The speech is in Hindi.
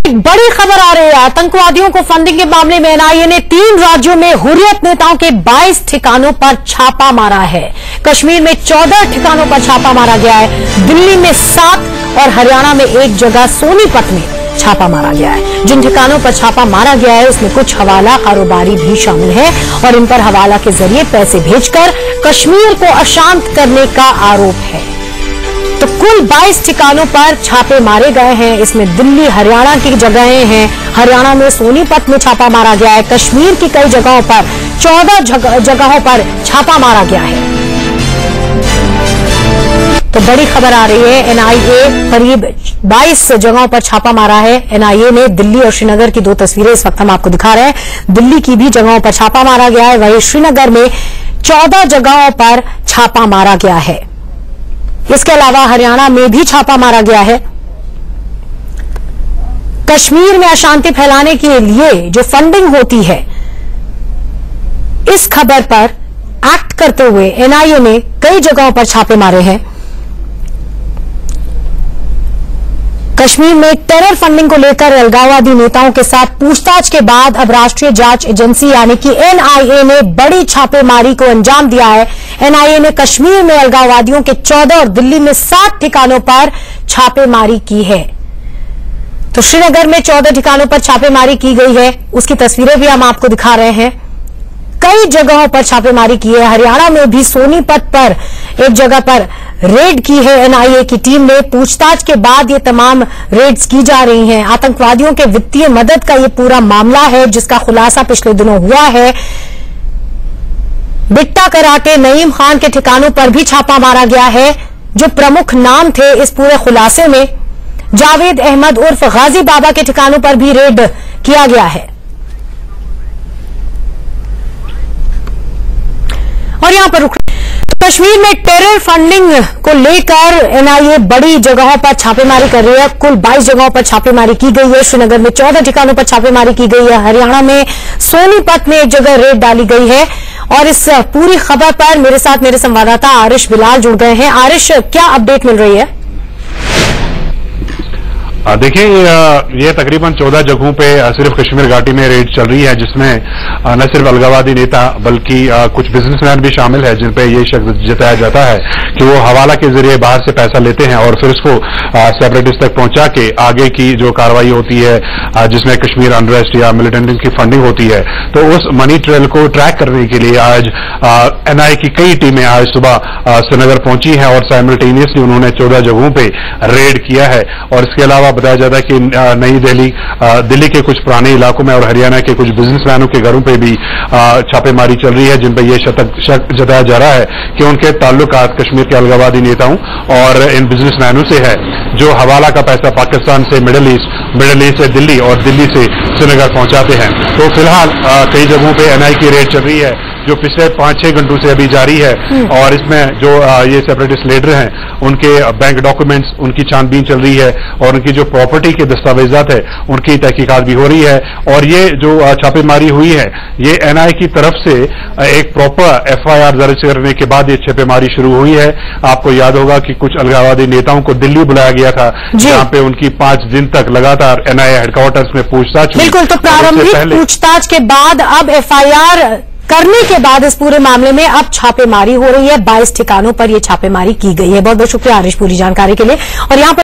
बड़ी खबर आ रही है। आतंकवादियों को फंडिंग के मामले में एनआईए ने 3 राज्यों में हुर्रियत नेताओं के 22 ठिकानों पर छापा मारा है। कश्मीर में 14 ठिकानों पर छापा मारा गया है। दिल्ली में 7 और हरियाणा में 1 जगह सोनीपत में छापा मारा गया है। जिन ठिकानों पर छापा मारा गया है उसमें कुछ हवाला कारोबारी भी शामिल है और इन पर हवाला के जरिए पैसे भेजकर कश्मीर को अशांत करने का आरोप है। तो कुल 22 ठिकानों पर छापे मारे गए हैं। इसमें दिल्ली हरियाणा की जगहें हैं। हरियाणा में सोनीपत में छापा मारा गया है। कश्मीर की कई जगहों पर 14 जगहों पर छापा मारा गया है। तो बड़ी खबर आ रही है। एनआईए करीब 22 जगहों पर छापा मारा है। एनआईए ने दिल्ली और श्रीनगर की 2 तस्वीरें इस वक्त हम आपको दिखा रहे हैं। दिल्ली की भी जगहों पर छापा मारा गया है। वहीं श्रीनगर में 14 जगहों पर छापा मारा गया है। इसके अलावा हरियाणा में भी छापा मारा गया है। कश्मीर में अशांति फैलाने के लिए जो फंडिंग होती है, इस खबर पर एक्ट करते हुए एनआईए ने कई जगहों पर छापे मारे हैं। कश्मीर में टेरर फंडिंग को लेकर अलगाववादी नेताओं के साथ पूछताछ के बाद अब राष्ट्रीय जांच एजेंसी यानी कि एनआईए ने बड़ी छापेमारी को अंजाम दिया है। एनआईए ने कश्मीर में अलगाववादियों के 14 और दिल्ली में 7 ठिकानों पर छापेमारी की है। तो श्रीनगर में 14 ठिकानों पर छापेमारी की गई है। उसकी तस्वीरें भी हम आपको दिखा रहे हैं। कई जगहों पर छापेमारी की है। हरियाणा में भी सोनीपत पर एक जगह पर रेड की है एनआईए की टीम ने। पूछताछ के बाद ये तमाम रेड्स की जा रही हैं। आतंकवादियों के वित्तीय मदद का ये पूरा मामला है जिसका खुलासा पिछले दिनों हुआ है। बिट्टा कराटे नईम खान के ठिकानों पर भी छापा मारा गया है। जो प्रमुख नाम थे इस पूरे खुलासे में, जावेद अहमद उर्फ गाजी बाबा के ठिकानों पर भी रेड किया गया है। और यहां पर कश्मीर में टेरर फंडिंग को लेकर एनआईए बड़ी जगहों पर छापेमारी कर रही है। कुल 22 जगहों पर छापेमारी की गई है। श्रीनगर में 14 ठिकानों पर छापेमारी की गई है। हरियाणा में सोनीपत में एक जगह रेड डाली गई है। और इस पूरी खबर पर मेरे साथ मेरे संवाददाता आरिश बिलाल जुड़ गए हैं। आरिश, क्या अपडेट मिल रही है? देखिए, ये तकरीबन 14 जगहों पे सिर्फ कश्मीर घाटी में रेड चल रही है, जिसमें न सिर्फ अलगाववादी नेता बल्कि कुछ बिजनेसमैन भी शामिल है, जिन पे ये शक जताया जाता है कि वो हवाला के जरिए बाहर से पैसा लेते हैं और फिर उसको सेपरेटिस्ट तक पहुंचा के आगे की जो कार्रवाई होती है, जिसमें कश्मीर अनरेस्ट या मिलिटेंट की फंडिंग होती है, तो उस मनी ट्रेल को ट्रैक करने के लिए आज एनआईए की कई टीमें आज सुबह श्रीनगर पहुंची हैं और साइमल्टेनियसली उन्होंने 14 जगहों पे रेड किया है। और इसके अलावा बताया जाता है कि नई दिल्ली के कुछ पुराने इलाकों में और हरियाणा के कुछ बिजनेसमैनों के घरों पे भी छापेमारी चल रही है, जिन पर यह शक जताया जा रहा है कि उनके ताल्लुकात कश्मीर के अलगाववादी नेताओं और इन बिजनेसमैनों से है, जो हवाला का पैसा पाकिस्तान से मिडिल ईस्ट से दिल्ली और दिल्ली से श्रीनगर पहुंचाते हैं। तो फिलहाल कई जगहों पे एनआईए की रेड चल रही है जो पिछले 5-6 घंटों से अभी जारी है। और इसमें जो ये सेपरेटिस्ट लीडर हैं उनके बैंक डॉक्यूमेंट्स, उनकी छानबीन चल रही है और उनकी जो प्रॉपर्टी के दस्तावेजात है उनकी तहकीकात भी हो रही है। और ये जो छापेमारी हुई है ये एनआईए की तरफ से एक प्रॉपर एफआईआर दर्ज करने के बाद ये छापेमारी शुरू हुई है। आपको याद होगा कि कुछ अलगाववादी नेताओं को दिल्ली बुलाया गया था, जहां पे उनकी 5 दिन तक लगातार एनआईए हेडक्वार्टर्स में पूछताछ हुई। बिल्कुल, तो प्रारंभिक पूछताछ के बाद अब एफआईआर करने के बाद इस पूरे मामले में अब छापेमारी हो रही है। 22 ठिकानों पर यह छापेमारी की गई है। बहुत बहुत शुक्रिया आरिश पूरी जानकारी के लिए। और यहां पर